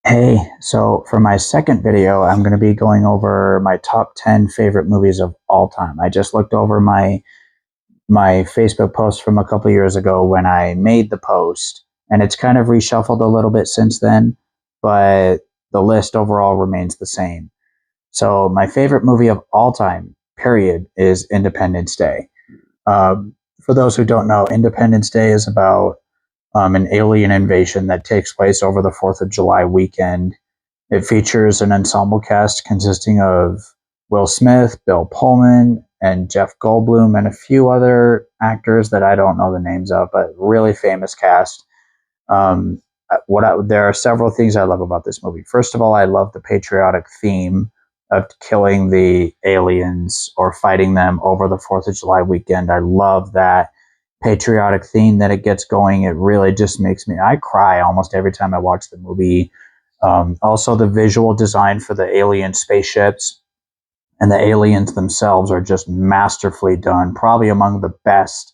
Hey, so for my second video, I'm going to be going over my top 10 favorite movies of all time. I just looked over my Facebook post from a couple years ago when I made the post, and it's kind of reshuffled a little bit since then, but the list overall remains the same. So my favorite movie of all time, period, is Independence Day. For those who don't know, Independence Day is about an alien invasion that takes place over the 4th of July weekend. It features an ensemble cast consisting of Will Smith, Bill Pullman, and Jeff Goldblum, and a few other actors that I don't know the names of, but really famous cast. Um, there are several things I love about this movie. First of all, I love the patriotic theme of killing the aliens or fighting them over the 4th of July weekend. I love that patriotic theme that it gets going. It really just makes me, I cry almost every time I watch the movie. Also, the visual design for the alien spaceships and the aliens themselves are just masterfully done. Probably among the best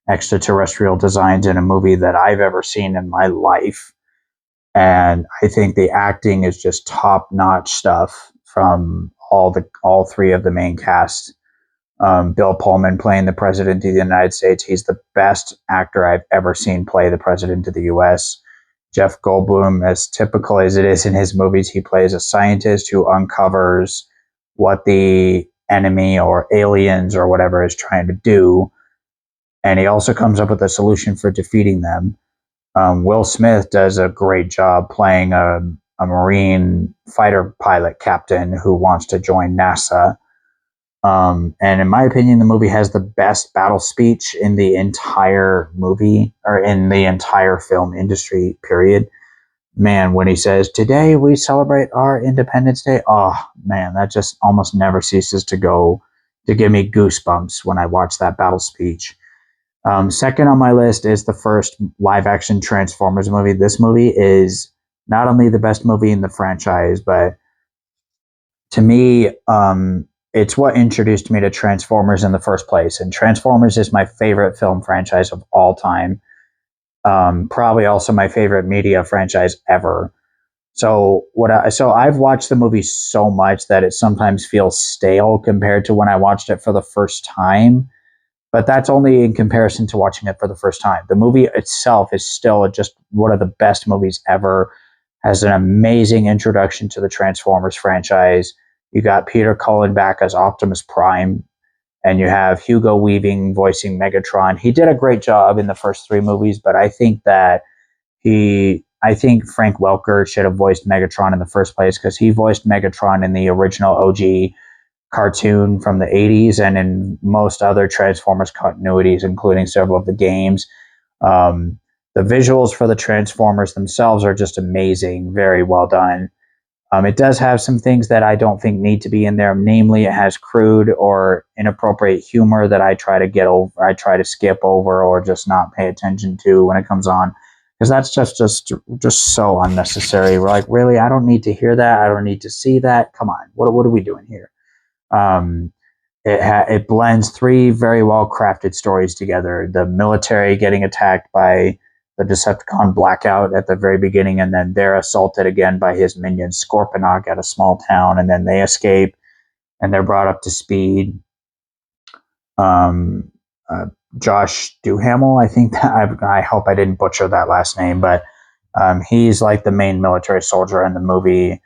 extraterrestrial designs in a movie that I've ever seen in my life. And I think the acting is just top notch stuff from all three of the main cast. Bill Pullman playing the president of the United States. He's the best actor I've ever seen play the president of the U.S. Jeff Goldblum, as typical as it is in his movies, he plays a scientist who uncovers what the enemy or aliens or whatever is trying to do. And he also comes up with a solution for defeating them. Will Smith does a great job playing a Marine fighter pilot captain who wants to join NASA. And in my opinion, the movie has the best battle speech in the entire movie or in the entire film industry, period. Man, when he says, "Today we celebrate our Independence Day," oh man, that just almost never ceases to give me goosebumps when I watch that battle speech. Second on my list is the first live action Transformers movie. This movie is not only the best movie in the franchise, but to me, it's what introduced me to Transformers in the first place. And Transformers is my favorite film franchise of all time. Probably also my favorite media franchise ever. So I've watched the movie so much that it sometimes feels stale compared to when I watched it for the first time. But that's only in comparison to watching it for the first time. The movie itself is still just one of the best movies ever. Has an amazing introduction to the Transformers franchise. You got Peter Cullen back as Optimus Prime, and you have Hugo Weaving voicing Megatron. He did a great job in the first three movies, but I think Frank Welker should have voiced Megatron in the first place because he voiced Megatron in the original OG cartoon from the 80s and in most other Transformers continuities, including several of the games. The visuals for the Transformers themselves are just amazing, very well done. It does have some things that I don't think need to be in there. Namely, it has crude or inappropriate humor that I try to get over, I try to skip over, or just not pay attention to when it comes on, because that's just so unnecessary. We're like, really, I don't need to hear that. I don't need to see that. Come on, what are we doing here? Um, it blends three very well crafted stories together: the military getting attacked by the Decepticon Blackout at the very beginning, and then they're assaulted again by his minion Scorponok at a small town, and then they escape and they're brought up to speed. Um, uh, Josh Duhamel, I think I hope I didn't butcher that last name, but he's like the main military soldier in the movie.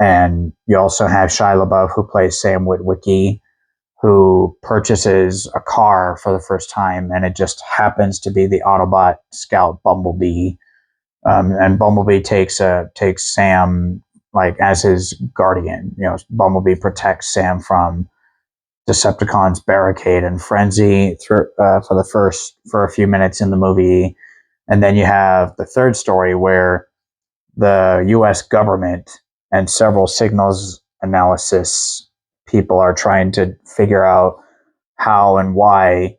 And you also have Shia LaBeouf, who plays Sam Witwicky, who purchases a car for the first time, and it just happens to be the Autobot scout Bumblebee. And Bumblebee takes Sam like as his guardian. You know, Bumblebee protects Sam from Decepticon's barricade and frenzy for a few minutes in the movie, and then you have the third story where the U.S. government and several signals analysis people are trying to figure out how and why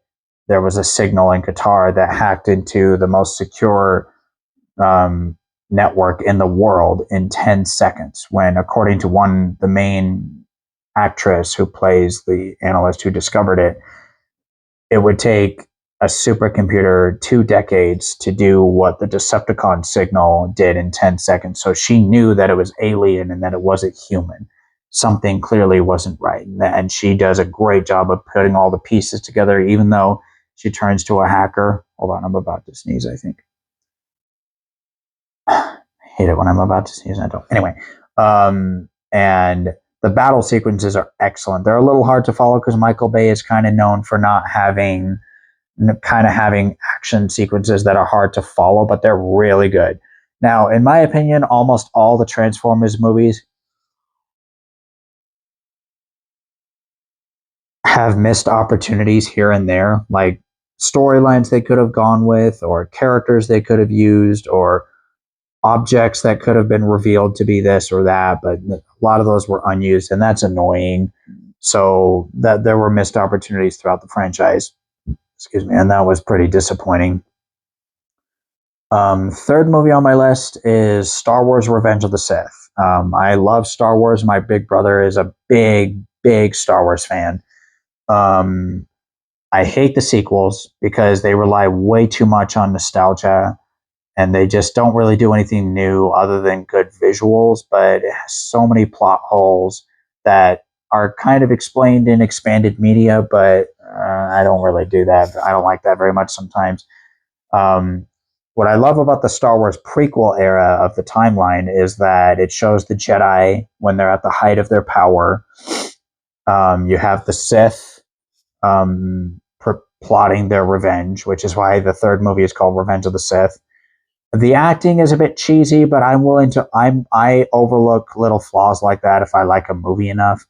there was a signal in Qatar that hacked into the most secure um, network in the world in 10 seconds. When, according to the main actress who plays the analyst who discovered it, it would take a supercomputer 2 decades to do what the Decepticon signal did in 10 seconds. So she knew that it was alien and that it wasn't human. Something clearly wasn't right. And she does a great job of putting all the pieces together, even though she turns to a hacker. Hold on, I'm about to sneeze, I think. I hate it when I'm about to sneeze and I don't. Anyway, and the battle sequences are excellent. They're a little hard to follow because Michael Bay is kind of known for not having action sequences that are hard to follow, but they're really good. Now, in my opinion, almost all the Transformers movies have missed opportunities here and there, like storylines they could have gone with, or characters they could have used, or objects that could have been revealed to be this or that, but a lot of those were unused, and that's annoying. So that there were missed opportunities throughout the franchise. Excuse me, and that was pretty disappointing. Third movie on my list is Star Wars: Revenge of the Sith. I love Star Wars. My big brother is a big Star Wars fan. Um, I hate the sequels because they rely way too much on nostalgia and they just don't really do anything new other than good visuals, but it has so many plot holes that are kind of explained in expanded media, but I don't really do that. I don't like that very much sometimes. Um, what I love about the Star Wars prequel era of the timeline is that it shows the Jedi when they're at the height of their power. You have the Sith plotting their revenge, which is why the third movie is called Revenge of the Sith. The acting is a bit cheesy, but I overlook little flaws like that if I like a movie enough.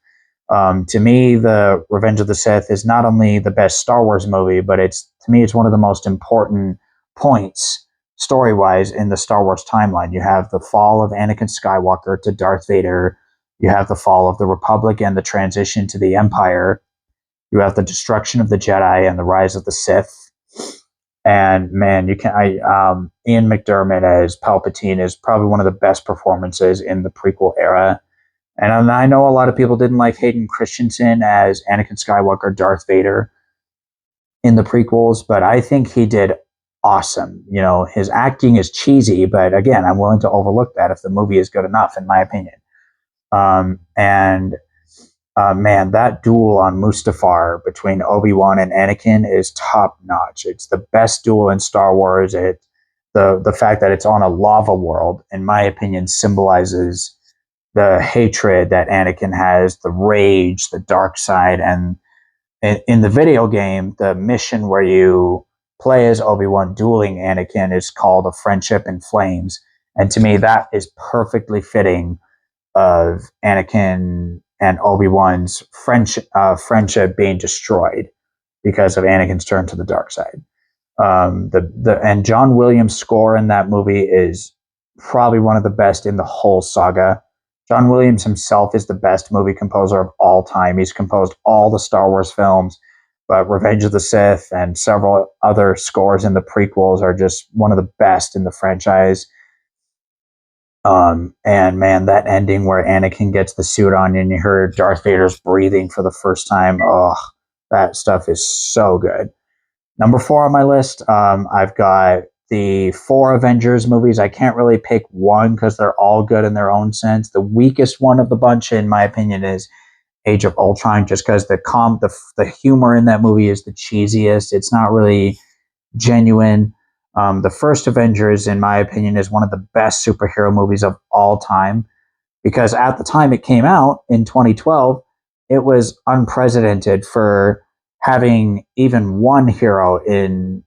To me, the Revenge of the Sith is not only the best Star Wars movie, but it's one of the most important points story wise in the Star Wars timeline. You have the fall of Anakin Skywalker to Darth Vader. You have the fall of the Republic and the transition to the Empire. You have the destruction of the Jedi and the rise of the Sith. And man, Ian McDiarmid as Palpatine is probably one of the best performances in the prequel era. And I know a lot of people didn't like Hayden Christensen as Anakin Skywalker, Darth Vader in the prequels, but I think he did awesome. You know, his acting is cheesy, but again, I'm willing to overlook that if the movie is good enough, in my opinion. And man, that duel on Mustafar between Obi-Wan and Anakin is top notch. It's the best duel in Star Wars. The fact that it's on a lava world, in my opinion, symbolizes the hatred that Anakin has, the rage, the dark side, and in the video game, the mission where you play as Obi-Wan dueling Anakin is called A Friendship in Flames. And to me, that is perfectly fitting of Anakin and Obi-Wan's friendship being destroyed because of Anakin's turn to the dark side. And John Williams' score in that movie is probably one of the best in the whole saga. John Williams himself is the best movie composer of all time. He's composed all the Star Wars films, but Revenge of the Sith and several other scores in the prequels are just one of the best in the franchise. And man, that ending where Anakin gets the suit on and you hear Darth Vader's breathing for the first time. Oh, that stuff is so good. Number 4 on my list, I've got the 4 Avengers movies. I can't really pick one because they're all good in their own sense. The weakest one of the bunch, in my opinion, is Age of Ultron, just because the humor in that movie is the cheesiest. It's not really genuine. The first Avengers, in my opinion, is one of the best superhero movies of all time because at the time it came out in 2012, it was unprecedented for having even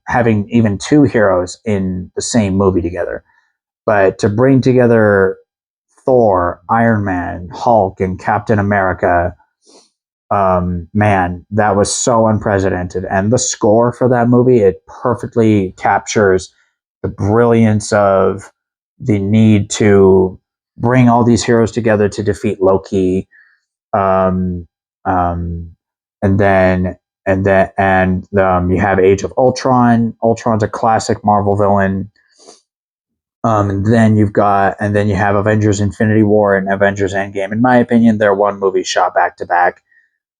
having even 2 heroes in the same movie together. But to bring together Thor, Iron Man, Hulk, and Captain America, man, that was so unprecedented. And the score for that movie, it perfectly captures the brilliance of the need to bring all these heroes together to defeat Loki. Um, um, and then you have Age of Ultron. Ultron's a classic Marvel villain. And then you have Avengers Infinity War and Avengers Endgame. In my opinion, they're one movie shot back to back.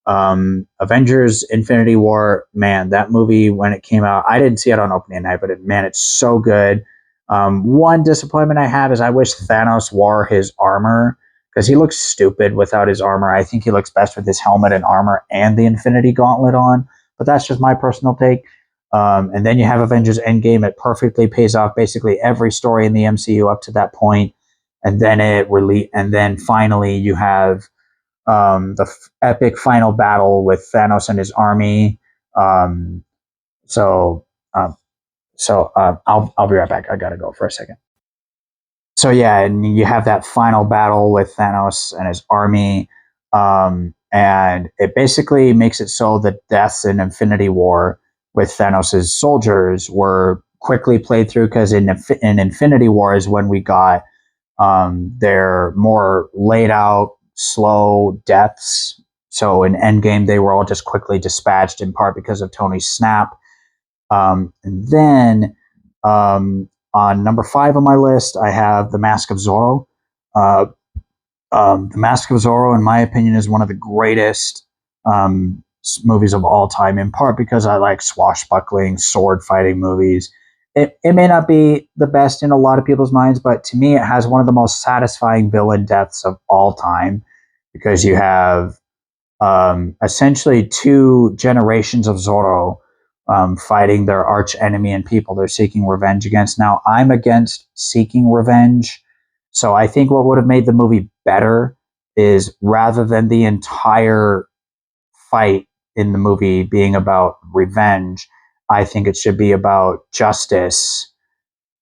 Avengers Infinity War, man, that movie when it came out, I didn't see it on opening night, but man, it's so good. One disappointment I have is I wish Thanos wore his armor because he looks stupid without his armor. I think he looks best with his helmet and armor and the Infinity Gauntlet on, but that's just my personal take. And then you have Avengers Endgame. It perfectly pays off basically every story in the MCU up to that point, and then and then finally you have epic final battle with Thanos and his army. Um, so, um, I'll be right back. I gotta go for a second. So yeah, and you have that final battle with Thanos and his army, and it basically makes it so that deaths in Infinity War with Thanos' soldiers were quickly played through because in Infinity War is when we got their more laid out, slow deaths. So in Endgame, they were all just quickly dispatched in part because of Tony's snap. And then on number 5 on my list, I have The Mask of Zorro. Uh, the Mask of Zorro, in my opinion, is one of the greatest movies of all time, in part because I like swashbuckling, sword fighting movies. It may not be the best in a lot of people's minds, but to me, it has one of the most satisfying villain deaths of all time because you have essentially 2 generations of Zorro fighting their arch enemy and people they're seeking revenge against. Now, I'm against seeking revenge. So I think what would have made the movie better is rather than the entire fight in the movie being about revenge, I think it should be about justice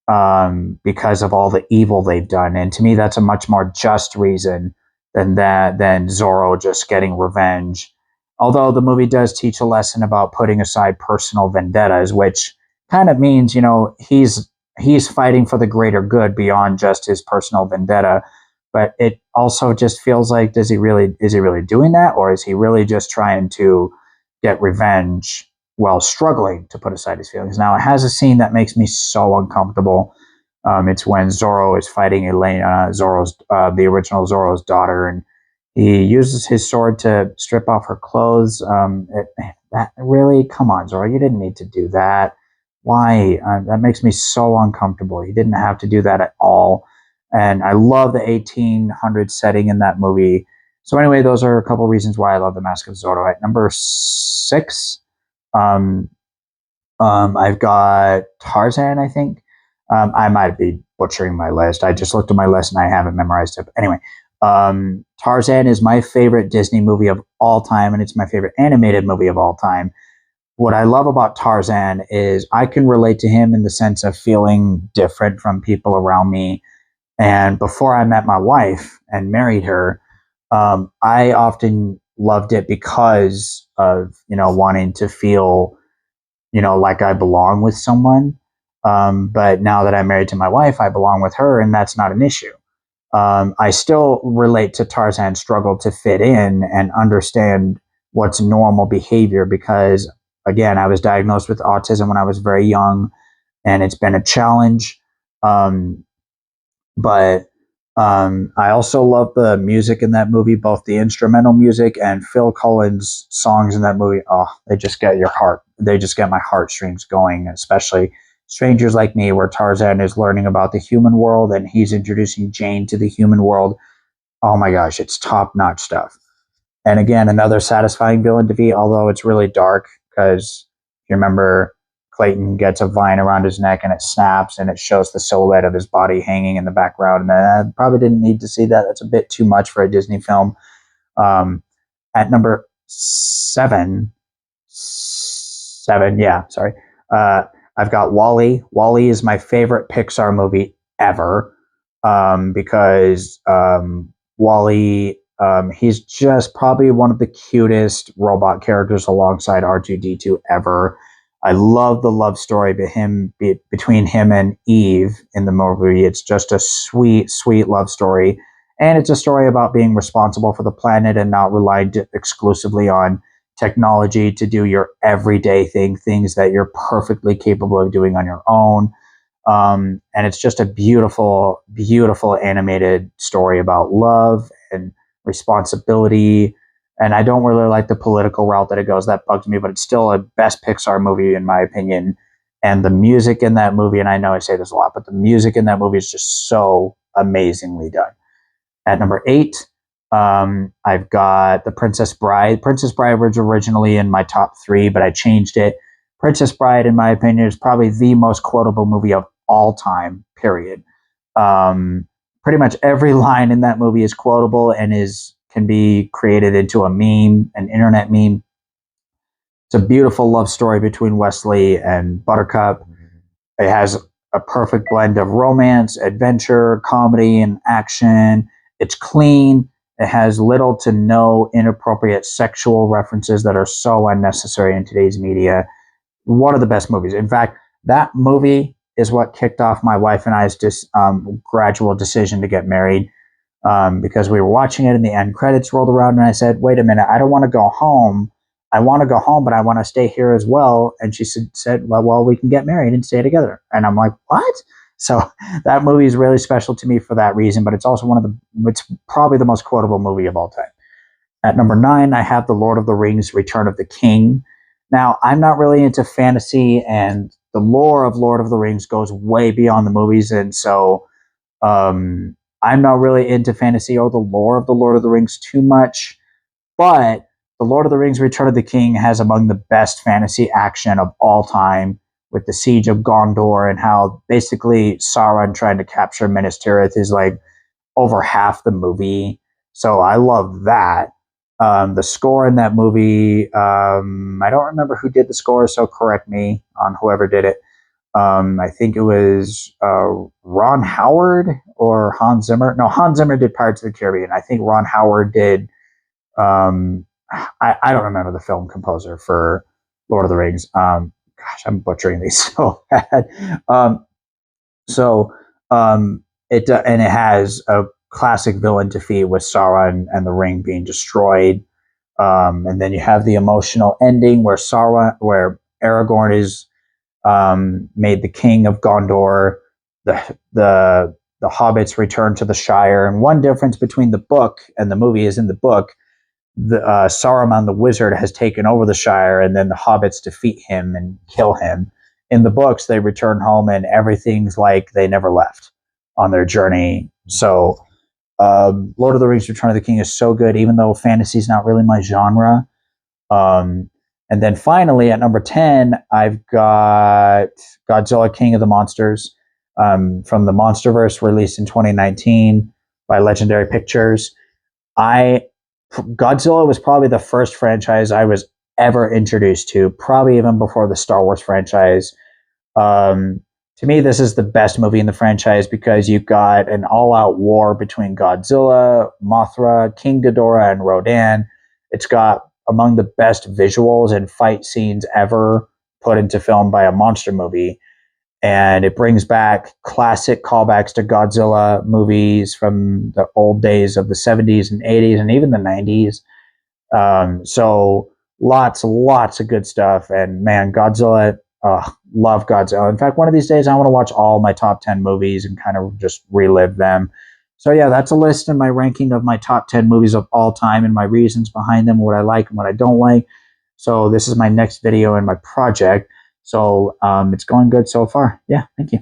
because of all the evil they've done. And to me, that's a much more just reason than Zorro just getting revenge. Although the movie does teach a lesson about putting aside personal vendettas, which kind of means, he's fighting for the greater good beyond just his personal vendetta. But it also just feels like, is he really doing that, or is he really just trying to get revenge while struggling to put aside his feelings? Now, it has a scene that makes me so uncomfortable. It's when Zorro is fighting Elena, the original Zorro's daughter, and he uses his sword to strip off her clothes. That really, come on, Zorro, you didn't need to do that. Why? That makes me so uncomfortable. He didn't have to do that at all. And I love the 1800s setting in that movie. So anyway, those are a couple reasons why I love The Mask of Zorro. At number 6, um, I've got Tarzan, I think. I might be butchering my list. I just looked at my list and I haven't memorized it. But anyway, Tarzan is my favorite Disney movie of all time, and it's my favorite animated movie of all time. What I love about Tarzan is I can relate to him in the sense of feeling different from people around me. And before I met my wife and married her, I often loved it because of, wanting to feel, like I belong with someone. But now that I'm married to my wife, I belong with her, and that's not an issue. I still relate to Tarzan's struggle to fit in and understand what's normal behavior because, again, I was diagnosed with autism when I was very young, and it's been a challenge. Um, but I also love the music in that movie, both the instrumental music and Phil Collins' songs in that movie. Oh, they just get your heart. They just get my heartstrings going, especially Strangers Like Me, where Tarzan is learning about the human world and he's introducing Jane to the human world. Oh my gosh, it's top notch stuff. And again, another satisfying villain defeat, although it's really dark because you remember Clayton gets a vine around his neck and it snaps and it shows the silhouette of his body hanging in the background. And I probably didn't need to see that. That's a bit too much for a Disney film. At number 7, yeah, sorry. I've got WALL-E. WALL-E is my favorite Pixar movie ever because WALL-E, he's just probably one of the cutest robot characters alongside R2D2 ever. I love the love story between him and Eve in the movie. It's just a sweet, sweet love story. And it's a story about being responsible for the planet and not relying exclusively on technology to do your everyday things that you're perfectly capable of doing on your own. And it's just a beautiful, beautiful animated story about love and responsibility. And I don't really like the political route that it goes. That bugs me, but it's still a best Pixar movie in my opinion. And the music in that movie, and I know I say this a lot, but the music in that movie is just so amazingly done. At number 8, I've got The Princess Bride. Princess Bride was originally in my top 3, but I changed it. Princess Bride, in my opinion, is probably the most quotable movie of all time, period. Pretty much every line in that movie is quotable and can be created into a meme, an internet meme. It's a beautiful love story between Wesley and Buttercup. It has a perfect blend of romance, adventure, comedy, and action. It's clean. It has little to no inappropriate sexual references that are so unnecessary in today's media. One of the best movies. In fact, that movie is what kicked off my wife and I's gradual decision to get married, because we were watching it and the end credits rolled around and I said, wait a minute, I don't want to go home. I want to go home, but I want to stay here as well. And she said, well, we can get married and stay together. And I'm like, what? So that movie is really special to me for that reason, but it's also it's probably the most quotable movie of all time. At number 9, I have The Lord of the Rings, Return of the King. Now, I'm not really into fantasy, and the lore of Lord of the Rings goes way beyond the movies. And so I'm not really into fantasy or the lore of the Lord of the Rings too much. But The Lord of the Rings, Return of the King has among the best fantasy action of all time, with the Siege of Gondor and how basically Sauron trying to capture Minas Tirith is like over half the movie. So I love that. The score in that movie, I don't remember who did the score, so correct me on whoever did it. I think it was Ron Howard or Hans Zimmer. No, Hans Zimmer did Pirates of the Caribbean. I think Ron Howard did. I don't remember the film composer for Lord of the Rings. Gosh, I'm butchering these so bad. So it and it has a classic villain defeat with Sauron and the ring being destroyed. And then you have the emotional ending where Aragorn is made the king of Gondor. The hobbits return to the Shire. And one difference between the book and the movie is in the book, Saruman the wizard has taken over the Shire, and then the hobbits defeat him and kill him. In the books, they return home and everything's like they never left on their journey. So Lord of the Rings Return of the King is so good, even though fantasy is not really my genre. And then finally, at number 10, I've got Godzilla King of the Monsters, from the Monsterverse, released in 2019 by Legendary Pictures. Godzilla was probably the first franchise I was ever introduced to, probably even before the Star Wars franchise. To me, this is the best movie in the franchise because you've got an all-out war between Godzilla, Mothra, King Ghidorah, and Rodan. It's got among the best visuals and fight scenes ever put into film by a monster movie. And it brings back classic callbacks to Godzilla movies from the old days of the 70s and 80s and even the 90s. So lots of good stuff. And man, Godzilla, love Godzilla. In fact, one of these days I want to watch all my top 10 movies and kind of just relive them. So yeah, that's a list in my ranking of my top 10 movies of all time and my reasons behind them, what I like and what I don't like. So this is my next video in my project. So it's going good so far. Yeah, thank you.